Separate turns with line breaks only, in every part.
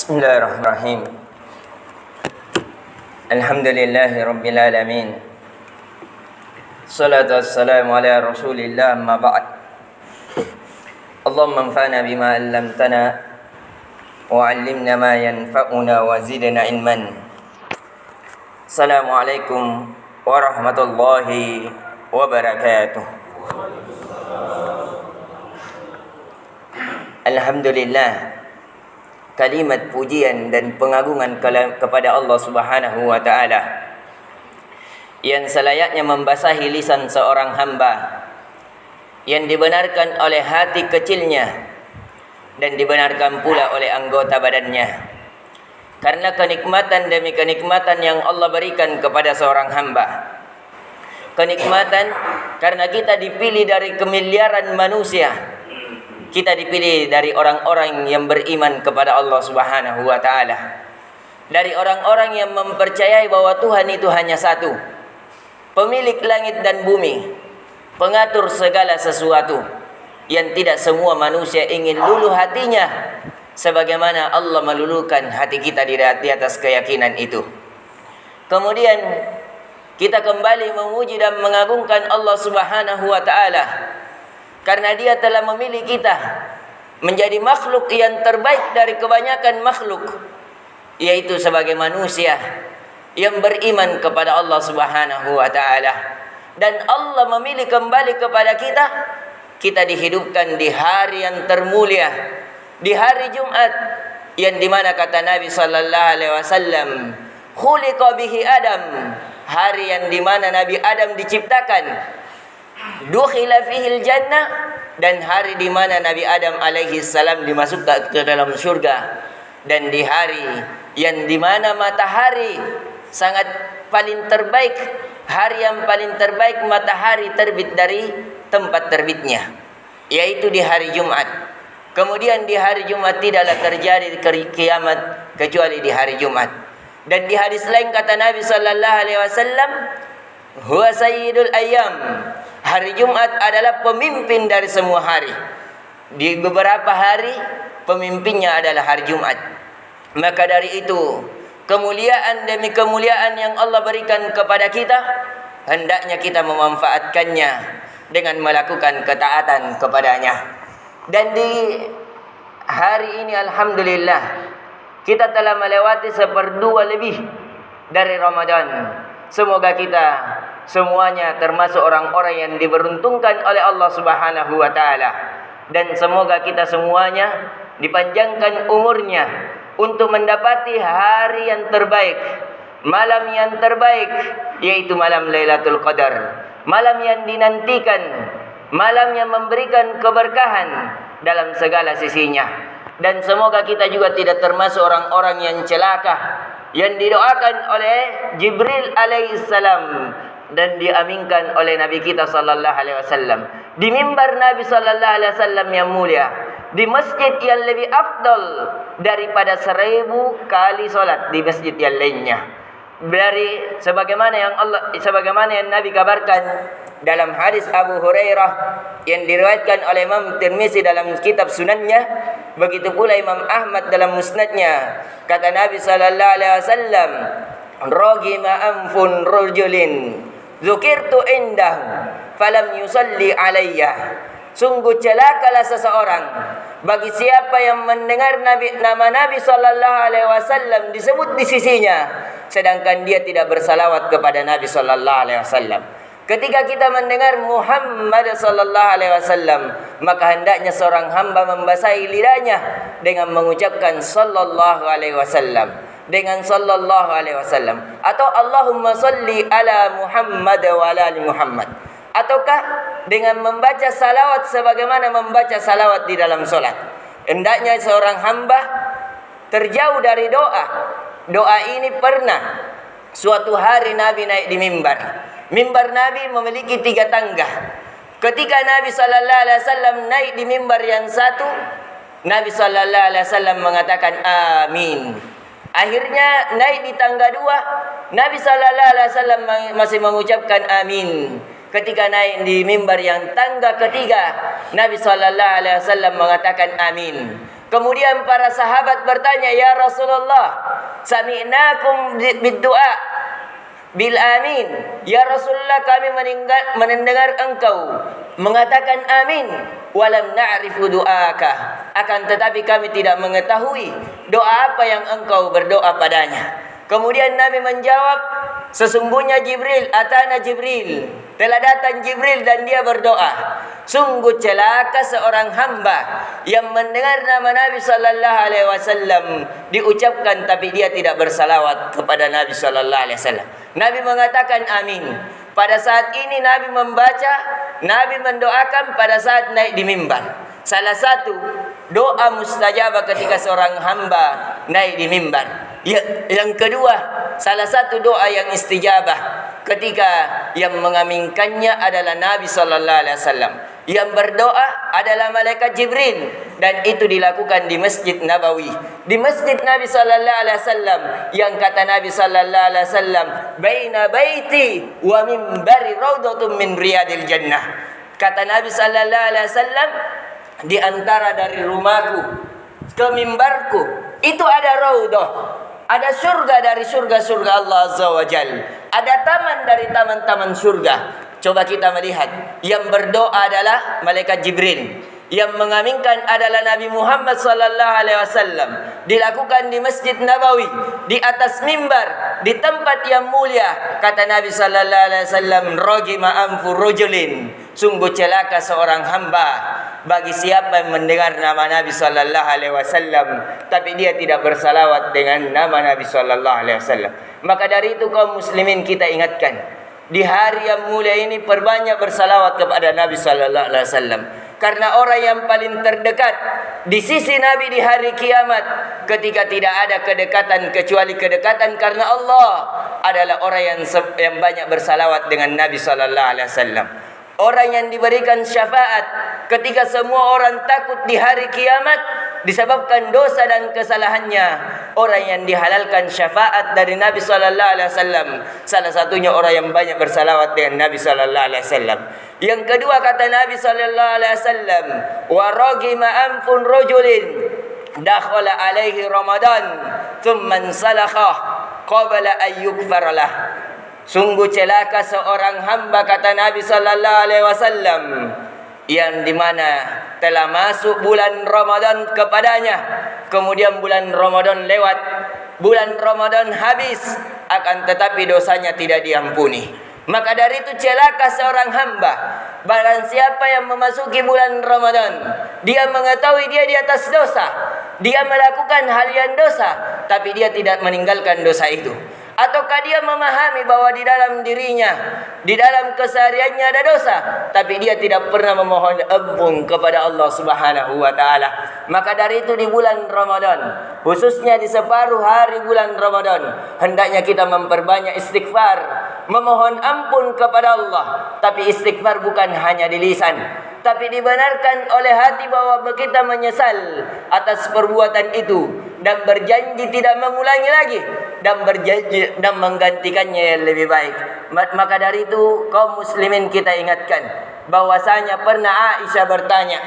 Bismillahirrahmanirrahim. Alhamdulillahi Rabbil Alamin. Salatu wassalamu ala Rasulillah, amma ba'd. Allahumma anfa'na bima 'allamtana wa 'allimna ma yanfa'una wa zidna ilman. Assalamualaikum warahmatullahi wabarakatuh. Alhamdulillah, kalimat pujian dan pengagungan kepada Allah Subhanahu wa taala yang selayaknya membasahi lisan seorang hamba, yang dibenarkan oleh hati kecilnya dan dibenarkan pula oleh anggota badannya, karena kenikmatan demi kenikmatan yang Allah berikan kepada seorang hamba. Kenikmatan karena kita dipilih dari kemiliaran manusia. Kita dipilih dari orang-orang yang beriman kepada Allah Subhanahu wa taala. Dari orang-orang yang mempercayai bahwa Tuhan itu hanya satu, pemilik langit dan bumi, pengatur segala sesuatu, yang tidak semua manusia ingin luluh hatinya sebagaimana Allah meluluhkan hati kita di atas keyakinan itu. Kemudian kita kembali memuji dan mengagungkan Allah Subhanahu wa taala, karena Dia telah memilih kita menjadi makhluk yang terbaik dari kebanyakan makhluk, yaitu sebagai manusia yang beriman kepada Allah Subhanahu wa taala. Dan Allah memilih kembali kepada kita. Kita dihidupkan di hari yang termulia, di hari Jumat, yang dimana kata Nabi sallallahu alaihi wasallam, khuliqa bihi Adam, hari yang dimana Nabi Adam diciptakan. Dukhila fihil jannah, dan hari di mana Nabi Adam alaihi salam dimasukkan ke dalam surga, dan di hari yang di mana matahari sangat paling terbaik, hari yang paling terbaik matahari terbit dari tempat terbitnya, yaitu di hari Jumat. Kemudian di hari Jumat tidaklah terjadi kiamat kecuali di hari Jumat. Dan di hadis lain kata Nabi sallallahu alaihi wasallam, huwa sayyidul ayyam, hari Jumat adalah pemimpin dari semua hari. Di beberapa hari pemimpinnya adalah hari Jumat. Maka dari itu, kemuliaan demi kemuliaan yang Allah berikan kepada kita, hendaknya kita memanfaatkannya dengan melakukan ketaatan kepadanya. Dan di hari ini alhamdulillah kita telah melewati 1/2 lebih dari Ramadan. Semoga kita semuanya termasuk orang-orang yang diberuntungkan oleh Allah Subhanahu wa taala, dan semoga kita semuanya dipanjangkan umurnya untuk mendapati hari yang terbaik, malam yang terbaik, yaitu malam Lailatul Qadar, malam yang dinantikan, malam yang memberikan keberkahan dalam segala sisinya. Dan semoga kita juga tidak termasuk orang-orang yang celaka, yang didoakan oleh Jibril alaihissalam dan diaminkan oleh Nabi kita sallallahu alaihi wasallam di mimbar Nabi sallallahu alaihi wasallam yang mulia, di masjid yang lebih afdal daripada 1000 kali salat di masjid yang lainnya. Dari sebagaimana yang Nabi kabarkan dalam hadis Abu Hurairah yang diriwayatkan oleh Imam Tirmizi dalam kitab sunannya, begitu pula Imam Ahmad dalam musnadnya, kata Nabi sallallahu alaihi wasallam, ragima anfun rajulin dzukirtu indahu falam yusalli alayya, sungguh celakalah seseorang bagi siapa yang mendengar nama Nabi sallallahu alaihi wasallam disebut di sisinya sedangkan dia tidak bersalawat kepada Nabi sallallahu alaihi wasallam. Ketika kita mendengar Muhammad sallallahu alaihi wasallam, maka hendaknya seorang hamba membasahi lidahnya dengan mengucapkan sallallahu alaihi wasallam, dengan sallallahu alaihi wasallam, atau Allahumma salli ala Muhammad wa ala ali Muhammad, ataukah dengan membaca salawat sebagaimana membaca salawat di dalam solat. Hendaknya seorang hamba terjauh dari doa. Doa ini pernah suatu hari Nabi naik di mimbar. Mimbar Nabi memiliki 3 tangga. Ketika Nabi sallallahu alaihi wasallam naik di mimbar yang satu, Nabi sallallahu alaihi wasallam mengatakan amin. Akhirnya naik di tangga 2, Nabi sallallahu alaihi wasallam masih mengucapkan amin. Ketika naik di mimbar yang tangga ketiga, Nabi sallallahu alaihi wasallam mengatakan amin. Kemudian para sahabat bertanya, "Ya Rasulullah, sami'nakum bid-du'a bil amin." Ya Rasulullah, kami mendengar engkau mengatakan amin, walam na'rifu du'aka, akan tetapi kami tidak mengetahui doa apa yang engkau berdoa padanya. Kemudian Nabi menjawab, sesungguhnya Jibril, atana Jibril, telah datang Jibril dan dia berdoa. Sungguh celaka seorang hamba yang mendengar nama Nabi sallallahu alaihi wasallam diucapkan tapi dia tidak bersalawat kepada Nabi sallallahu alaihi wasallam. Nabi mengatakan amin. Pada saat ini Nabi membaca, Nabi mendoakan pada saat naik di mimbar. Salah satu doa mustajabah ketika seorang hamba naik di mimbar. Yang kedua, salah satu doa yang istijabah ketika yang mengaminkannya adalah Nabi sallallahu alaihi wasallam. Yang berdoa adalah malaikat Jibril dan itu dilakukan di Masjid Nabawi, di Masjid Nabi sallallahu alaihi wasallam, yang kata Nabi sallallahu alaihi wasallam, "Baina baiti wa minbari raudhatun min riyadil jannah." Kata Nabi sallallahu alaihi wasallam, di antara dari rumahku ke mimbarku itu ada raudhah, ada surga dari surga-surga Allah Azza wa Jal, ada taman dari taman-taman surga. Coba kita melihat, yang berdoa adalah malaikat Jibril, yang mengaminkan adalah Nabi Muhammad sallallahu alaihi wasallam. Dilakukan di Masjid Nabawi, di atas mimbar, di tempat yang mulia. Kata Nabi sallallahu alaihi wasallam, "Ragima anfu rajulin." Sungguh celaka seorang hamba bagi siapa yang mendengar nama Nabi sallallahu alaihi wasallam tapi dia tidak bersalawat dengan nama Nabi sallallahu alaihi wasallam. Maka dari itu kaum muslimin, kita ingatkan, di hari yang mulia ini perbanyak bersalawat kepada Nabi sallallahu alaihi wasallam. Karena orang yang paling terdekat di sisi Nabi di hari kiamat, ketika tidak ada kedekatan kecuali kedekatan karena Allah, adalah orang yang banyak bersalawat dengan Nabi sallallahu alaihi wasallam. Orang yang diberikan syafaat ketika semua orang takut di hari kiamat disebabkan dosa dan kesalahannya. Orang yang dihalalkan syafaat dari Nabi sallallahu alaihi wasallam, salah satunya orang yang banyak bersalawat dengan Nabi sallallahu alaihi wasallam. Yang kedua, kata Nabi sallallahu alaihi wasallam, "Wa ragima anfun rajulin dakhala alaihi Ramadan thumma salakha qabla an yukfar lah." Sungguh celaka seorang hamba, kata Nabi sallallahu alaihi wasallam, yang dimana telah masuk bulan Ramadan kepadanya, kemudian bulan Ramadan lewat, bulan Ramadan habis, akan tetapi dosanya tidak diampuni. Maka dari itu celaka seorang hamba barang siapa yang memasuki bulan Ramadan, dia mengetahui dia di atas dosa, dia melakukan hal yang dosa, tapi dia tidak meninggalkan dosa itu. Ataukah dia memahami bahwa di dalam dirinya, di dalam kesehariannya ada dosa, tapi dia tidak pernah memohon ampun kepada Allah Subhanahu wa taala. Maka dari itu di bulan Ramadan, khususnya di separuh hari bulan Ramadan, hendaknya kita memperbanyak istighfar, memohon ampun kepada Allah. Tapi istighfar bukan hanya di lisan, tapi dibenarkan oleh hati bahwa kita menyesal atas perbuatan itu dan berjanji tidak mengulangi lagi, dan berjanji dan menggantikannya yang lebih baik. Maka dari itu kaum muslimin, kita ingatkan bahwasanya pernah Aisyah bertanya,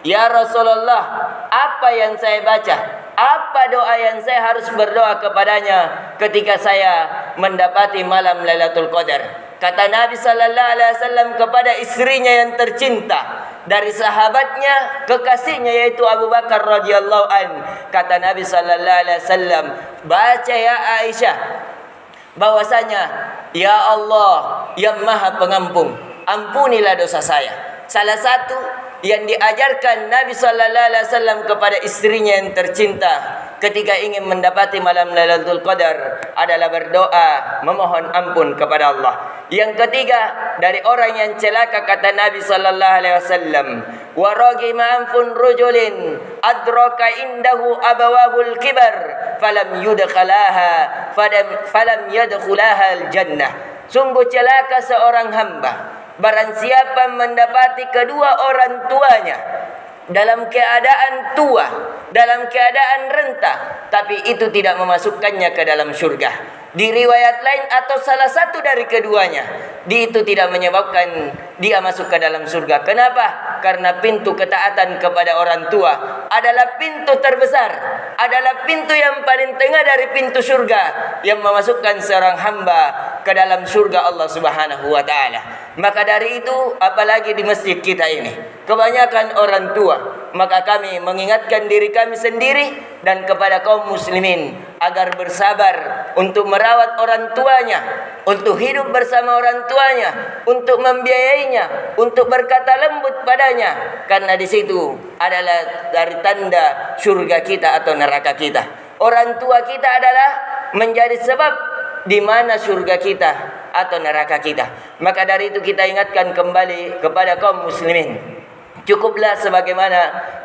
"Ya Rasulullah, apa yang saya baca? Apa doa yang saya harus berdoa kepadanya ketika saya mendapati malam Lailatul Qadar?" Kata Nabi sallallahu alaihi wasallam kepada istrinya yang tercinta dari sahabatnya, kekasihnya, yaitu Abu Bakar radhiyallahu an. Kata Nabi sallallahu alaihi wasallam, "Baca ya Aisyah bahwasanya, ya Allah yang Maha Pengampun, ampunilah dosa saya." Salah satu yang diajarkan Nabi sallallahu alaihi wasallam kepada istrinya yang tercinta ketika ingin mendapati malam Lailatul Qadar adalah berdoa, memohon ampun kepada Allah. Yang ketiga, dari orang yang celaka, kata Nabi sallallahu alaihi wasallam, "Wa ragima anfun rajulin adraka indahu abawahul kibar falam yadkhulaha al-jannah." Sungguh celaka seorang hamba barang siapa mendapati kedua orang tuanya dalam keadaan tua, dalam keadaan renta, tapi itu tidak memasukkannya ke dalam surga. Di riwayat lain, atau salah satu dari keduanya, itu tidak menyebabkan dia masuk ke dalam surga. Kenapa? Karena pintu ketaatan kepada orang tua adalah pintu terbesar, adalah pintu yang paling tengah dari pintu surga yang memasukkan seorang hamba ke dalam surga Allah Subhanahu wa taala. Maka dari itu, apalagi di masjid kita ini kebanyakan orang tua, maka kami mengingatkan diri kami sendiri dan kepada kaum muslimin agar bersabar untuk merawat orang tuanya, untuk hidup bersama orang tuanya, untuk membiayainya, untuk berkata lembut padanya, karena di situ adalah dari tanda surga kita atau neraka kita. Orang tua kita adalah menjadi sebab di mana surga kita atau neraka kita. Maka dari itu kita ingatkan kembali kepada kaum muslimin, cukuplah sebagaimana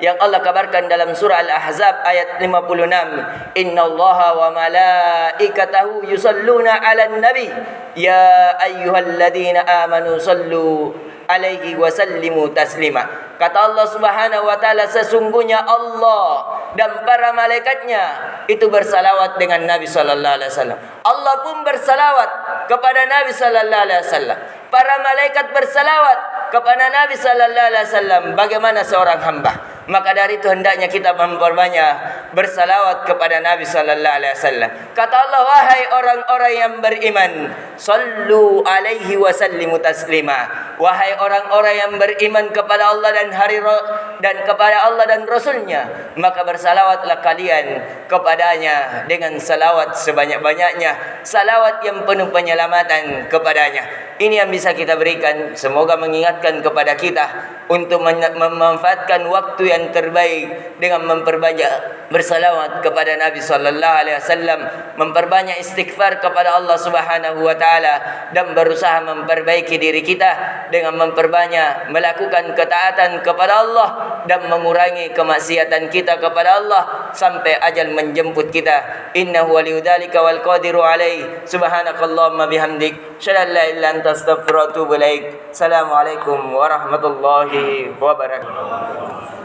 yang Allah kabarkan dalam surah Al-Ahzab ayat 56. Innallaha wa malaikatahu yusalluna 'alan nabi ya ayyuhalladzina amanu sallu alaihi wa sallimu taslima. Kata Allah Subhanahu wa taala, sesungguhnya Allah dan para malaikatnya itu bersalawat dengan Nabi sallallahu alaihi wasallam. Allah pun bersalawat kepada Nabi sallallahu alaihi wasallam. Para malaikat bersalawat kepada Nabi sallallahu alaihi wasallam bagaimana seorang hamba. Maka dari itu hendaknya kita memperbanyak bersalawat kepada Nabi sallallahu alaihi wasallam. Kata Allah, wahai orang-orang yang beriman, sallu alaihi wa sallimu taslima. Wahai orang-orang yang beriman kepada Allah dan kepada Allah dan Rasulnya, maka bersalawatlah kalian kepadanya dengan salawat sebanyak-banyaknya, salawat yang penuh penyelamatan kepadanya. Ini yang bisa kita berikan. Semoga mengingatkan kepada kita untuk memanfaatkan waktu yang terbaik dengan memperbanyak bersalawat kepada Nabi sallallahu alaihi wasallam, memperbanyak istighfar kepada Allah Subhanahu wa taala, dan berusaha memperbaiki diri kita dengan memperbanyak melakukan ketaatan kepada Allah dan mengurangi kemaksiatan kita kepada Allah sampai ajal menjemput kita. Innahu waliyudzalika wal qadiru alaihi. Subhanakallahumma bihamdik, syada la ilaha illa anta astaghfiruka wa atubu ilaik. Assalamualaikum warahmatullahi wabarakatuh.